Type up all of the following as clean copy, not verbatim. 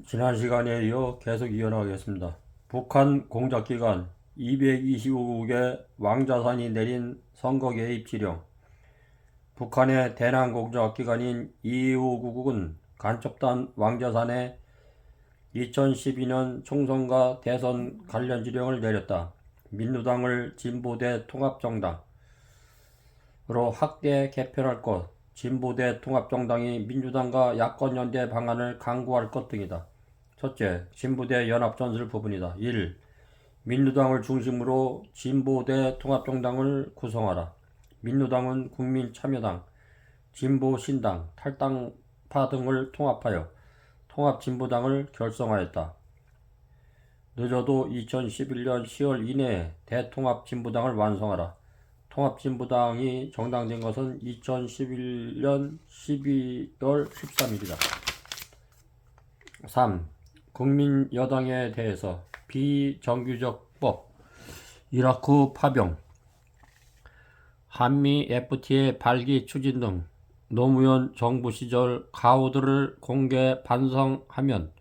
지난 시간에 이어 계속 이어나가겠습니다. 북한 공작기관 225국의 왕자산이 내린 선거 개입 지령. 북한의 대남 공작기관인 225국은 간첩단 왕자산에 2012년 총선과 대선 관련 지령을 내렸다. 민주당을 진보대 통합정당으로 확대 개편할 것, 진보대 통합정당이 민주당과 야권연대 방안을 강구할 것 등이다. 첫째, 진보대 연합전술 부분이다. 1. 민주당을 중심으로 진보대 통합정당을 구성하라. 민주당은 국민참여당, 진보신당, 탈당파 등을 통합하여 통합진보당을 결성하였다. 늦어도 2011년 10월 이내에 대통합진보당을 완성하라. 통합진보당이 정당된 것은 2011년 12월 13일이다. 3. 국민여당에 대해서 비정규적 법, 이라크 파병, 한미 FTA 발기 추진 등 노무현 정부 시절 가오들을 공개 반성하면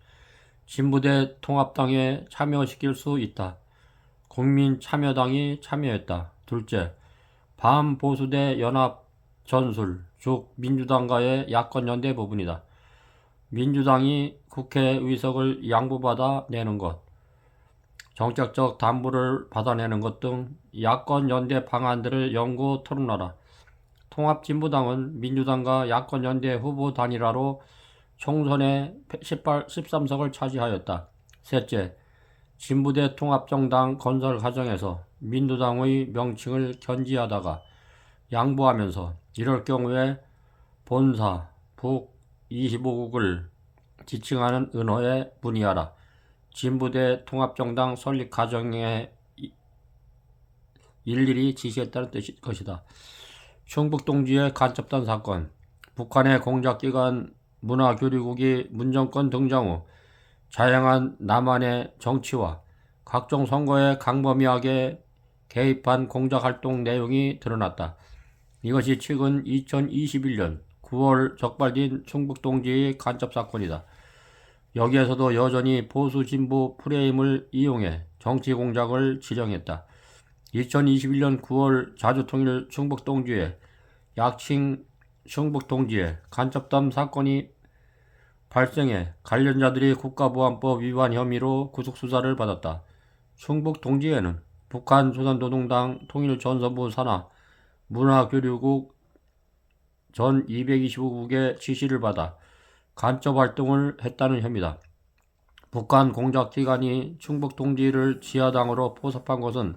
진보대 통합당에 참여시킬 수 있다. 국민참여당이 참여했다. 둘째, 반보수대 연합전술, 즉 민주당과의 야권연대 부분이다. 민주당이 국회 의석을 양보받아 내는 것, 정책적 담보를 받아내는 것 등 야권 연대 방안들을 연구 토론하라. 통합진보당은 민주당과 야권 연대 후보 단일화로 총선에 13석을 차지하였다. 셋째, 진보대 통합정당 건설 과정에서 민주당의 명칭을 견지하다가 양보하면서 이럴 경우에 본사, 북 25국을 지칭하는 은어에 문의하라. 진보대 통합정당 설립 과정에 일일이 지시했다는 것이다. 충북동지의 간첩단 사건, 북한의 공작기관 문화교류국이 문정권 등장 후 다양한 남한의 정치와 각종 선거에 강범위하게 개입한 공작활동 내용이 드러났다. 이것이 최근 2021년 9월 적발된 충북동지의 간첩사건이다. 여기에서도 여전히 보수 진보 프레임을 이용해 정치 공작을 지령했다. 2021년 9월 자주통일 충북동지에 약칭 충북동지에 간첩단 사건이 발생해 관련자들이 국가보안법 위반 혐의로 구속수사를 받았다. 충북동지에는 북한 조선노동당 통일전선부 산하 문화교류국 전 225국의 지시를 받아 간첩활동을 했다는 혐의다. 북한 공작기관이 충북동지를 지하당으로 포섭한 것은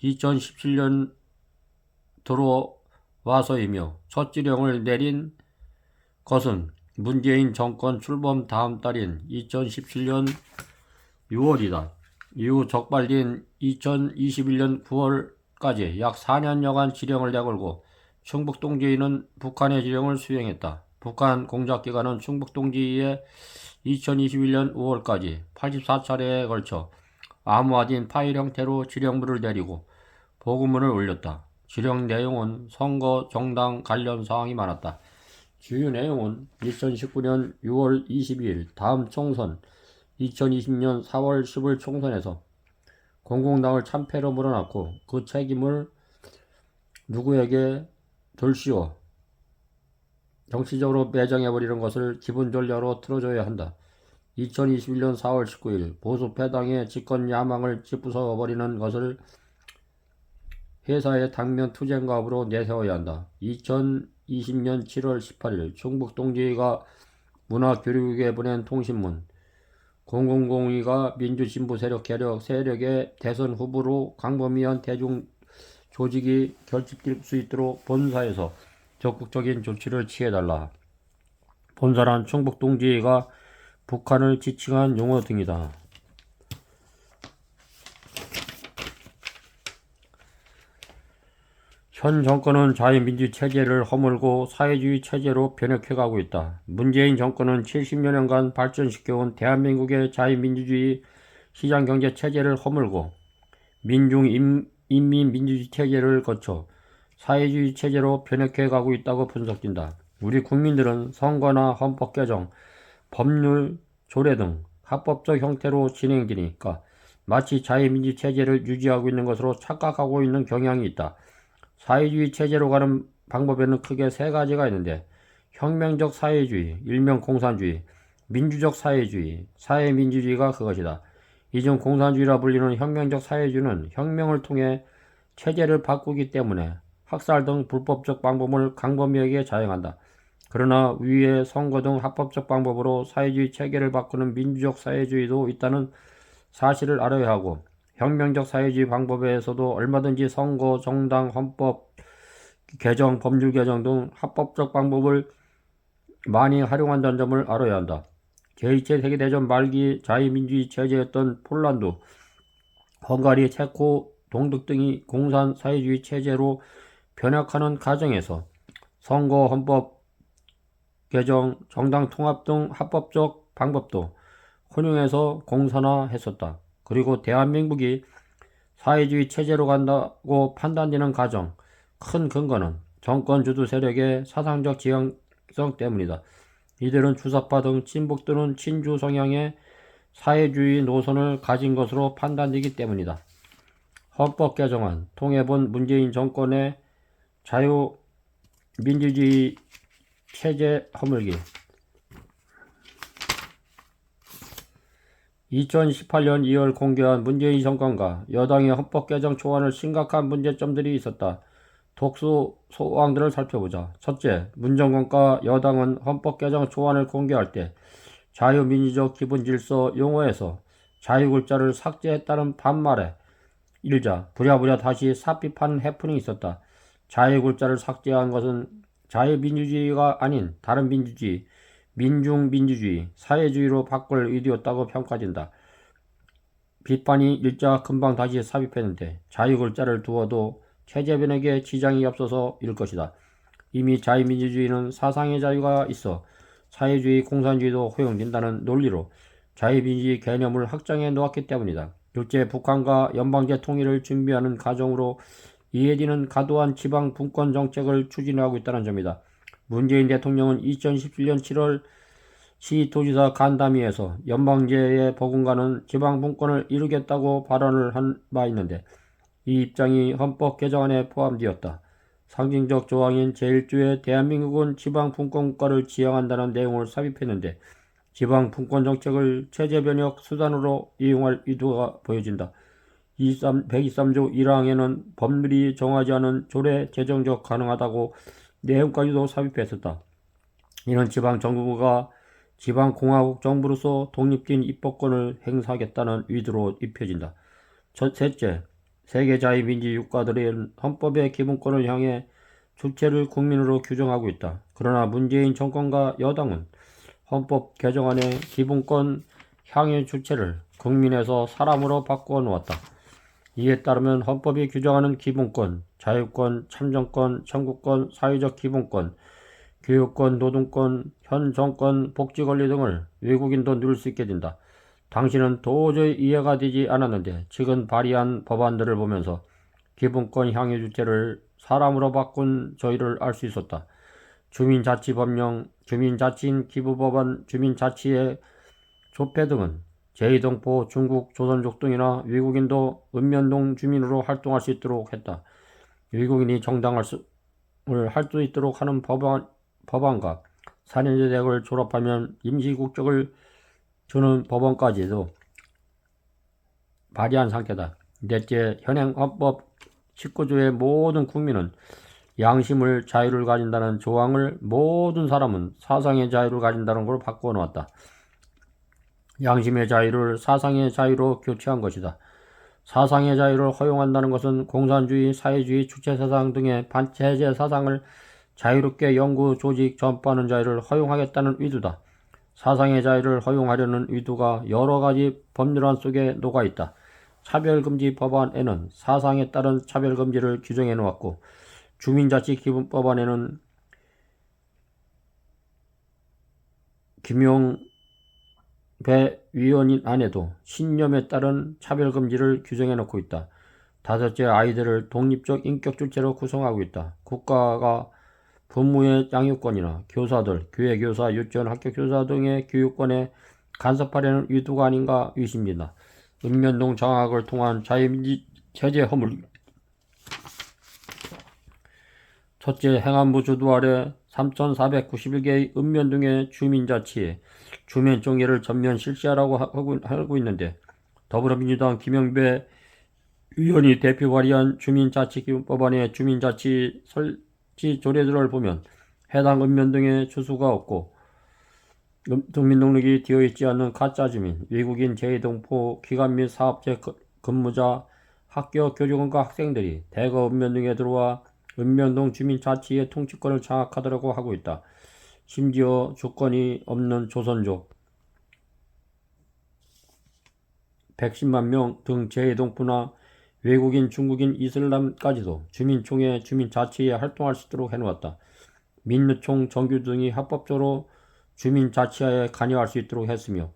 2017년 들어와서이며 첫 지령을 내린 것은 문재인 정권 출범 다음 달인 2017년 6월이다. 이후 적발된 2021년 9월까지 약 4년여간 지령을 내걸고 충북동지는 북한의 지령을 수행했다. 북한 공작기관은 충북동지에 2021년 5월까지 84차례에 걸쳐 암호화된 파일 형태로 지령문을 내리고 보고문을 올렸다. 지령 내용은 선거 정당 관련 사항이 많았다. 주요 내용은 2019년 6월 22일 다음 총선, 2020년 4월 10일 총선에서 공공당을 참패로 물어놨고 그 책임을 누구에게 덜씌워 정치적으로 매장해버리는 것을 기본전략으로 틀어줘야 한다. 2021년 4월 19일 보수 패당의 집권 야망을 찌부숴버리는 것을 회사의 당면 투쟁가업으로 내세워야 한다. 2020년 7월 18일 충북동지가 문화교류국에 보낸 통신문, 공공공의가 민주진보 세력의 대선 후보로 광범위한 대중 조직이 결집될 수 있도록 본사에서 적극적인 조치를 취해달라. 본사란 충북동지가 북한을 지칭한 용어 등이다. 현 정권은 자유민주 체제를 허물고 사회주의 체제로 변혁해가고 있다. 문재인 정권은 70여 년간 발전시켜온 대한민국의 자유민주주의 시장경제 체제를 허물고 인민민주주의 체제를 거쳐 사회주의 체제로 변혁해가고 있다고 분석된다. 우리 국민들은 선거나 헌법 개정, 법률 조례 등 합법적 형태로 진행되니까 마치 자유민주 체제를 유지하고 있는 것으로 착각하고 있는 경향이 있다. 사회주의 체제로 가는 방법에는 크게 세 가지가 있는데 혁명적 사회주의, 일명 공산주의, 민주적 사회주의, 사회민주주의가 그것이다. 이 중 공산주의라 불리는 혁명적 사회주의는 혁명을 통해 체제를 바꾸기 때문에 학살 등 불법적 방법을 강범위하게 자행한다. 그러나 위에 선거 등 합법적 방법으로 사회주의 체계를 바꾸는 민주적 사회주의도 있다는 사실을 알아야 하고 혁명적 사회주의 방법에서도 얼마든지 선거, 정당, 헌법 개정, 법률 개정 등 합법적 방법을 많이 활용한다는 점을 알아야 한다. 제2차 세계대전 말기 자유민주주의 체제였던 폴란드, 헝가리, 체코, 동독 등이 공산 사회주의 체제로 변혁하는 과정에서 선거, 헌법 개정, 정당 통합 등 합법적 방법도 혼용해서 공산화했었다. 그리고 대한민국이 사회주의 체제로 간다고 판단되는 과정, 큰 근거는 정권 주도 세력의 사상적 지향성 때문이다. 이들은 주사파 등 친북 또는 친주 성향의 사회주의 노선을 가진 것으로 판단되기 때문이다. 헌법 개정안 통해본 문재인 정권의 자유민주주의 체제 허물기 2018년 2월 공개한 문재인 정권과 여당의 헌법 개정 초안을 심각한 문제점들이 있었다. 독수 소황들을 살펴보자. 첫째, 문정권과 여당은 헌법 개정 초안을 공개할 때 자유민주적 기본질서 용어에서 자유글자를 삭제했다는 반말에 일자 부랴부랴 다시 삽입하는 해프닝이 있었다. 자유글자를 삭제한 것은 자유민주주의가 아닌 다른 민주주의, 민중민주주의, 사회주의로 바꿀 의도였다고 평가된다. 비판이 일자 금방 다시 삽입했는데 자유글자를 두어도 체제 변혁에 지장이 없어서 일 것이다. 이미 자유민주주의는 사상의 자유가 있어 사회주의, 공산주의도 허용된다는 논리로 자유민주주의 개념을 확장해 놓았기 때문이다. 둘째, 북한과 연방제 통일을 준비하는 과정으로 이해되는 과도한 지방 분권 정책을 추진하고 있다는 점이다. 문재인 대통령은 2017년 7월 시도지사 간담회에서 연방제에 버금가는 지방 분권을 이루겠다고 발언을 한 바 있는데 이 입장이 헌법 개정안에 포함되었다. 상징적 조항인 제1조에 대한민국은 지방 분권국가를 지향한다는 내용을 삽입했는데 지방 분권 정책을 체제 변혁 수단으로 이용할 의도가 보여진다. 123조 1항에는 법률이 정하지 않은 조례 제정적 가능하다고 내용까지도 삽입했었다. 이는 지방 정부가 지방공화국 정부로서 독립된 입법권을 행사하겠다는 의도로 입혀진다. 셋째, 세계 자유민주주의 국가들은 헌법의 기본권을 향해 주체를 국민으로 규정하고 있다. 그러나 문재인 정권과 여당은 헌법 개정안의 기본권 향해 주체를 국민에서 사람으로 바꾸어 놓았다. 이에 따르면 헌법이 규정하는 기본권, 자유권, 참정권, 청구권, 사회적 기본권, 교육권, 노동권, 현 정권 복지권리 등을 외국인도 누릴 수 있게 된다. 당신은 도저히 이해가 되지 않았는데 최근 발의한 법안들을 보면서 기본권 향유 주체를 사람으로 바꾼 저희를 알 수 있었다. 주민자치법령, 주민자치인 기부법안, 주민자치의 조폐 등은 제2동포, 중국, 조선족 등이나 외국인도 읍면동 주민으로 활동할 수 있도록 했다. 외국인이 정당을 할 수 있도록 하는 법안과 4년제 대학을 졸업하면 임시국적을 주는 법안까지도 발의한 상태다. 넷째, 현행 헌법 19조의 모든 국민은 양심을 자유를 가진다는 조항을 모든 사람은 사상의 자유를 가진다는 걸로 바꾸어 놓았다. 양심의 자유를 사상의 자유로 교체한 것이다. 사상의 자유를 허용한다는 것은 공산주의, 사회주의, 주체사상 등의 반체제 사상을 자유롭게 연구, 조직, 전파하는 자유를 허용하겠다는 의도다. 사상의 자유를 허용하려는 의도가 여러 가지 법률안 속에 녹아있다. 차별금지 법안에는 사상에 따른 차별금지를 규정해 놓았고 주민자치기본법안에는 김용배 위원인 안에도 신념에 따른 차별금지를 규정해 놓고 있다. 다섯째, 아이들을 독립적 인격 주체로 구성하고 있다. 국가가 부모의 양육권이나 교사들, 교회 교사, 유치원, 학교 교사 등의 교육권에 간섭하려는 의도가 아닌가 의심입니다. 읍면동 장악을 통한 자유민주 체제 허물. 첫째, 행안부 주도 아래 3,491개의 읍면동의 주민자치에 주민정의를 전면 실시하라고 하고 있는데, 더불어민주당 김영배 의원이 대표 발의한 주민자치기본법안의 주민자치 설치 조례들을 보면 해당 읍면동에 주소가 없고 주민등록이 되어 있지 않는 가짜 주민, 외국인 재외동포, 기관 및 사업체 근무자, 학교 교직원과 학생들이 대거 읍면동에 들어와 읍면동 주민자치의 통치권을 장악하더라고 하고 있다. 심지어 주권이 없는 조선족 110만 명 등 재외동포나 외국인, 중국인, 이슬람까지도 주민총회, 주민자치에 활동할 수 있도록 해놓았다. 민주총, 정규 등이 합법적으로 주민자치하에 관여할 수 있도록 했으며,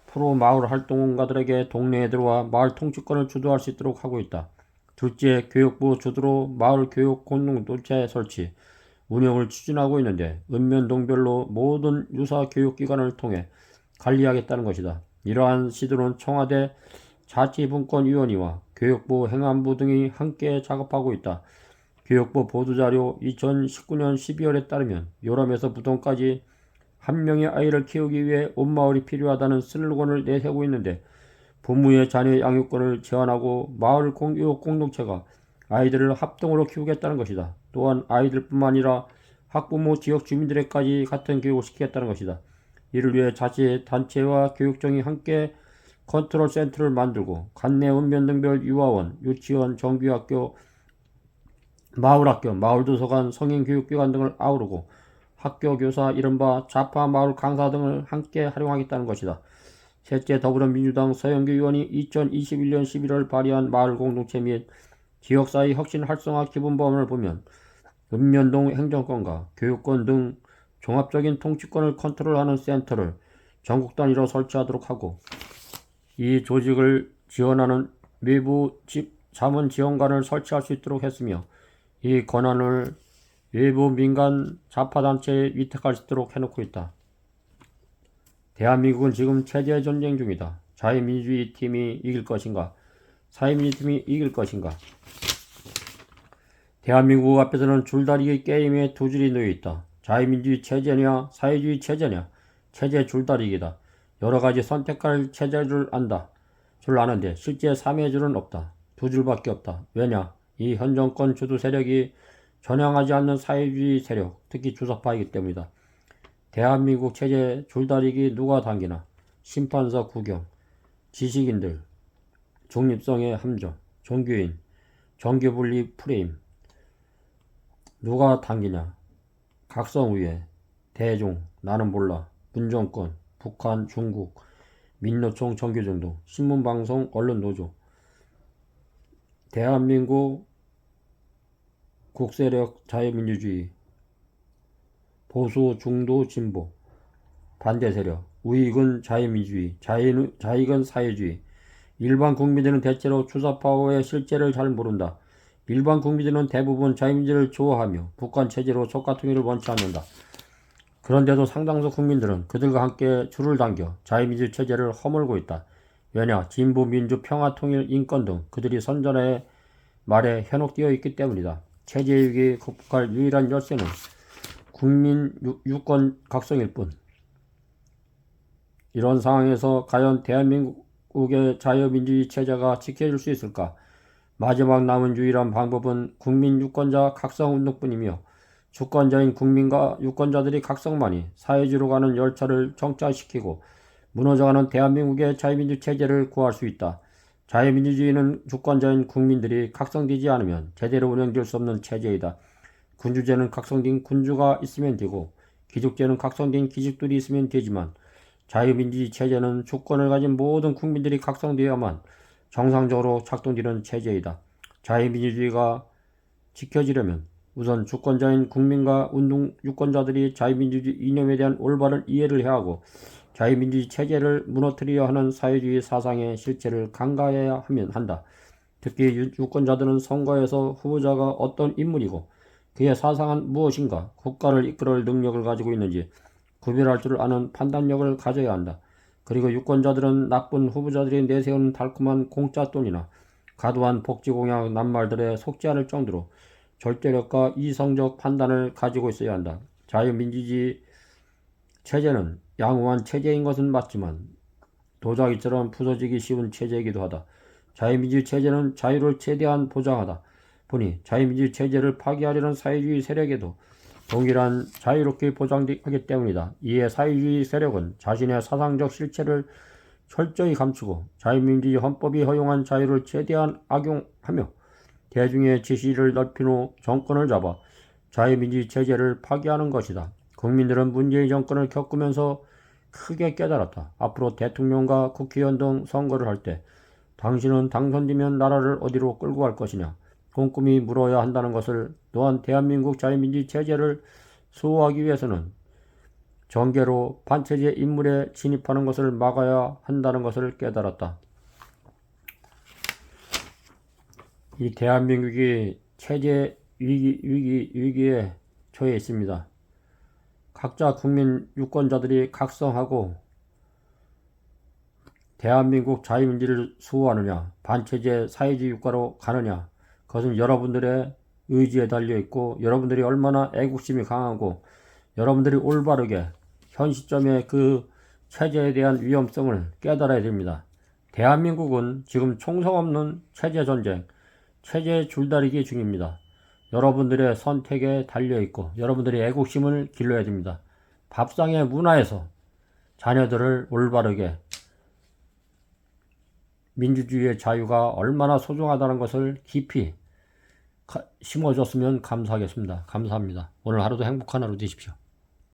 프로 마을 활동가들에게 동네에 들어와 마을 통치권을 주도할 수 있도록 하고 있다. 둘째, 교육부 주도로 마을 교육 공동체 설치, 운영을 추진하고 있는데 읍면동별로 모든 유사 교육기관을 통해 관리하겠다는 것이다. 이러한 시도는 청와대 자치분권위원회와 교육부, 행안부 등이 함께 작업하고 있다. 교육부 보도자료 2019년 12월에 따르면 요람에서 부동까지 한 명의 아이를 키우기 위해 온 마을이 필요하다는 슬로건을 내세우고 있는데, 부모의 자녀 양육권을 제한하고 마을 교육 공동체가 아이들을 합동으로 키우겠다는 것이다. 또한 아이들뿐만 아니라 학부모, 지역 주민들에까지 같은 교육을 시키겠다는 것이다. 이를 위해 자치단체와 교육청이 함께 컨트롤 센터를 만들고 관내 읍면동별 유아원, 유치원, 정규학교, 마을학교, 마을도서관, 성인교육기관 등을 아우르고 학교 교사, 이른바 좌파 마을 강사 등을 함께 활용하겠다는 것이다. 셋째, 더불어민주당 서영교 의원이 2021년 11월 발의한 마을공동체 및 지역사회 혁신 활성화 기본법안을 보면 읍면동 행정권과 교육권 등 종합적인 통치권을 컨트롤하는 센터를 전국 단위로 설치하도록 하고, 이 조직을 지원하는 외부 자문 지원관을 설치할 수 있도록 했으며, 이 권한을 외부 민간 좌파단체에 위탁할 수 있도록 해놓고 있다. 대한민국은 지금 체제 전쟁 중이다. 자유민주주의 팀이 이길 것인가? 사회민주 팀이 이길 것인가? 대한민국 앞에서는 줄다리기 게임에 두 줄이 놓여 있다. 자유민주주의 체제냐, 사회주의 체제냐? 체제 줄다리기다. 여러가지 선택할 체제를 아는데 실제 3의 줄은 없다. 두 줄밖에 없다. 왜냐? 이 현 정권 주도 세력이 전향하지 않는 사회주의 세력, 특히 주사파이기 때문이다. 대한민국 체제 줄다리기 누가 당기나? 심판서 구경, 지식인들, 중립성의 함정, 종교인, 정교분리 프레임. 누가 당기냐? 각성우회, 대중, 나는 몰라, 문정권, 북한, 중국, 민노총, 정교정도, 신문방송, 언론노조. 대한민국 국세력 자유민주주의, 보수, 중도, 진보, 반대세력, 우익은 자유민주주의, 좌익은 사회주의. 일반 국민들은 대체로 주사파워의 실제를 잘 모른다. 일반 국민들은 대부분 자유민주를 좋아하며 북한 체제로 속가통일을 원치 않는다. 그런데도 상당수 국민들은 그들과 함께 줄을 당겨 자유민주 체제를 허물고 있다. 왜냐? 진보, 민주, 평화, 통일, 인권 등 그들이 선전의 말에 현혹되어 있기 때문이다. 체제 위기 극복할 유일한 열쇠는 국민 유권 각성일 뿐. 이런 상황에서 과연 대한민국의 자유민주주의 체제가 지켜질 수 있을까? 마지막 남은 유일한 방법은 국민 유권자 각성운동뿐이며, 주권자인 국민과 유권자들이 각성만이 사회주의로 가는 열차를 정차시키고 무너져가는 대한민국의 자유민주 체제를 구할 수 있다. 자유민주주의는 주권자인 국민들이 각성되지 않으면 제대로 운영될 수 없는 체제이다. 군주제는 각성된 군주가 있으면 되고 귀족제는 각성된 귀족들이 있으면 되지만, 자유민주주의 체제는 주권을 가진 모든 국민들이 각성되어야만 정상적으로 작동되는 체제이다. 자유민주주의가 지켜지려면 우선 주권자인 국민과 유권자들이 자유민주주의 이념에 대한 올바른 이해를 해야 하고, 자유민주주의 체제를 무너뜨려야 하는 사회주의 사상의 실체를 간과해야 한다. 특히 유권자들은 선거에서 후보자가 어떤 인물이고 그의 사상은 무엇인가, 국가를 이끌어갈 능력을 가지고 있는지 구별할 줄 아는 판단력을 가져야 한다. 그리고 유권자들은 나쁜 후보자들이 내세우는 달콤한 공짜 돈이나 과도한 복지 공약 낱말들에 속지 않을 정도로 절대력과 이성적 판단을 가지고 있어야 한다. 자유민주주의 체제는 양호한 체제인 것은 맞지만 도자기처럼 부서지기 쉬운 체제이기도 하다. 자유민주주의 체제는 자유를 최대한 보장하다 보니 자유민주주의 체제를 파괴하려는 사회주의 세력에도 동일한 자유롭게 보장하기 때문이다. 이에 사회주의 세력은 자신의 사상적 실체를 철저히 감추고 자유민주주의 헌법이 허용한 자유를 최대한 악용하며 대중의 지시를 넓힌 후 정권을 잡아 자유민주주의 체제를 파괴하는 것이다. 국민들은 문재인 정권을 겪으면서 크게 깨달았다. 앞으로 대통령과 국회의원 등 선거를 할 때 당신은 당선되면 나라를 어디로 끌고 갈 것이냐 꼼꼼히 물어야 한다는 것을, 또한 대한민국 자유민주주의 체제를 수호하기 위해서는 정계로 반체제 인물에 진입하는 것을 막아야 한다는 것을 깨달았다. 이 대한민국이 체제 위기에 처해 있습니다. 각자 국민 유권자들이 각성하고 대한민국 자유민주를 수호하느냐 반체제 사회주의 국가로 가느냐, 그것은 여러분들의 의지에 달려있고 여러분들이 얼마나 애국심이 강하고 여러분들이 올바르게 현 시점의 그 체제에 대한 위험성을 깨달아야 됩니다. 대한민국은 지금 총성 없는 체제 전쟁, 체제 줄다리기 중입니다. 여러분들의 선택에 달려있고 여러분들의 애국심을 길러야 됩니다. 밥상의 문화에서 자녀들을 올바르게 민주주의의 자유가 얼마나 소중하다는 것을 깊이 심어줬으면 감사하겠습니다. 감사합니다. 오늘 하루도 행복한 하루 되십시오.